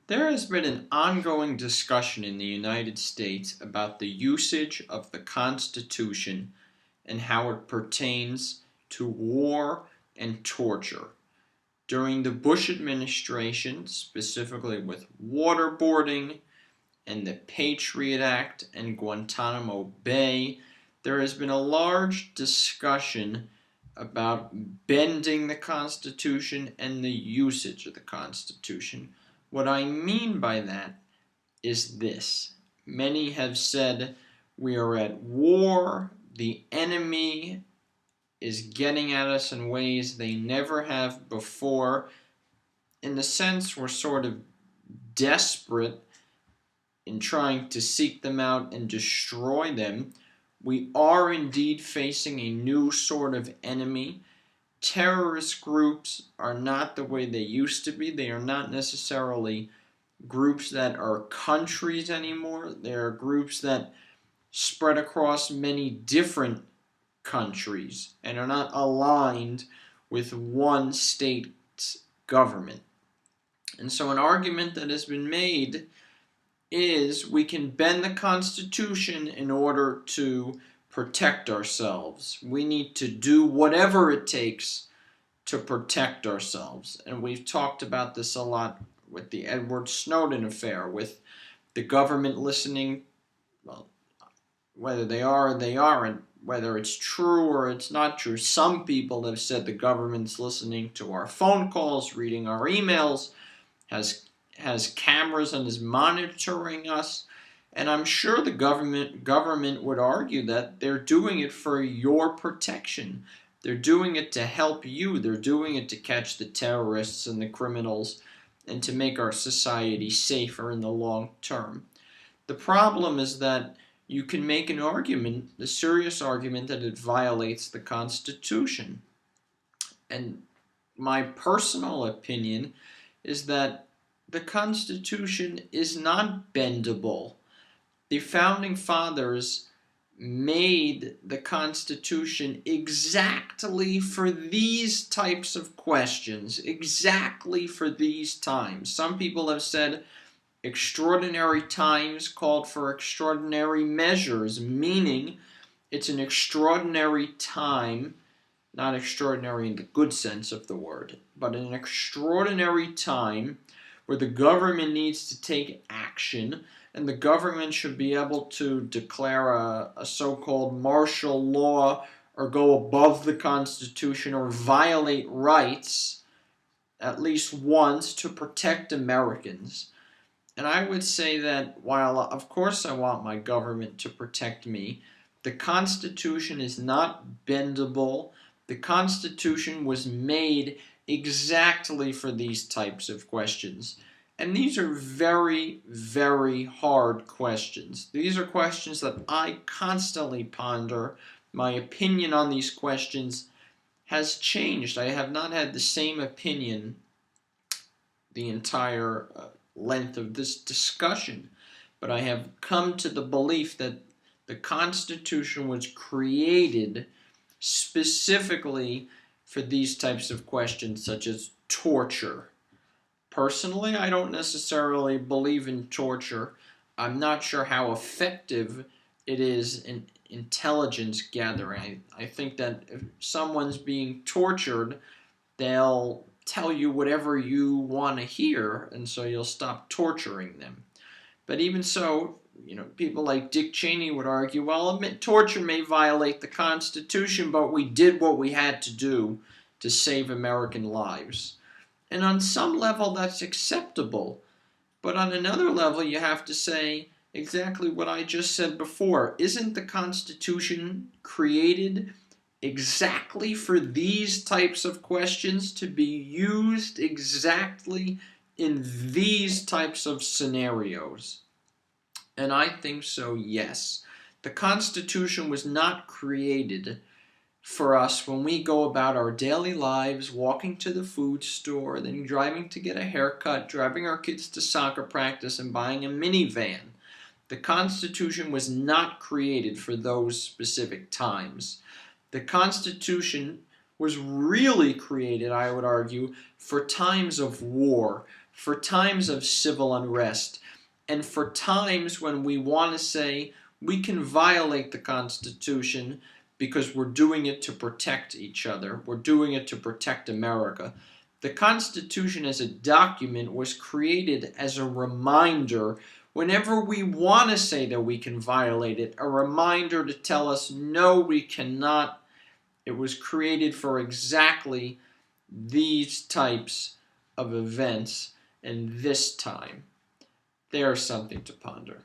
There has been an ongoing discussion in the United States about the usage of the Constitution and how it pertains to war and torture. During the Bush administration, specifically with waterboarding and the Patriot Act and Guantanamo Bay, there has been a large discussion about bending the Constitution and the usage of the Constitution. What I mean by that is this. Many have said we are at war, the enemy is getting at us in ways they never have before. In the sense, we're sort of desperate in trying to seek them out and destroy them. We are indeed facing a new sort of enemy. Terrorist groups are not the way they used to be. They are not necessarily groups that are countries anymore. They are groups that spread across many different countries and are not aligned with one state's government. And so an argument that has been made is we can bend the Constitution in order to protect ourselves. We need to do whatever it takes to protect ourselves. And we've talked about this a lot with the Edward Snowden affair, with the government listening, well, whether they are or they aren't, whether it's true or it's not true. Some people have said the government's listening to our phone calls, reading our emails, has cameras and is monitoring us. And I'm sure the government would argue that they're doing it for your protection. They're doing it to help you. They're doing it to catch the terrorists and the criminals and to make our society safer in the long term. The problem is that you can make an argument, a serious argument, that it violates the Constitution. And my personal opinion is that the Constitution is not bendable. The Founding Fathers made the Constitution exactly for these types of questions, exactly for these times. Some people have said extraordinary times called for extraordinary measures, meaning it's an extraordinary time, not extraordinary in the good sense of the word, but an extraordinary time where the government needs to take action, and the government should be able to declare a so-called martial law or go above the Constitution or violate rights at least once to protect Americans. And I would say that while, of course, I want my government to protect me, the Constitution is not bendable. The Constitution was made exactly for these types of questions. And these are very, very hard questions. These are questions that I constantly ponder. My opinion on these questions has changed. I have not had the same opinion the entire length of this discussion, but I have come to the belief that the Constitution was created specifically for these types of questions, such as torture. Personally, I don't necessarily believe in torture. I'm not sure how effective it is in intelligence gathering. I think that if someone's being tortured, they'll tell you whatever you want to hear, and so you'll stop torturing them. But even so, people like Dick Cheney would argue, well, torture may violate the Constitution, but we did what we had to do to save American lives. And on some level, that's acceptable. But on another level, you have to say exactly what I just said before. Isn't the Constitution created exactly for these types of questions, to be used exactly in these types of scenarios? And I think so, yes. The Constitution was not created for us when we go about our daily lives, walking to the food store, then driving to get a haircut, driving our kids to soccer practice, and buying a minivan. The Constitution was not created for those specific times. The Constitution was really created, I would argue, for times of war, for times of civil unrest, and for times when we want to say we can violate the Constitution because we're doing it to protect each other. We're doing it to protect America. The Constitution as a document was created as a reminder whenever we want to say that we can violate it, a reminder to tell us, no, we cannot. It was created for exactly these types of events and this time. There's something to ponder.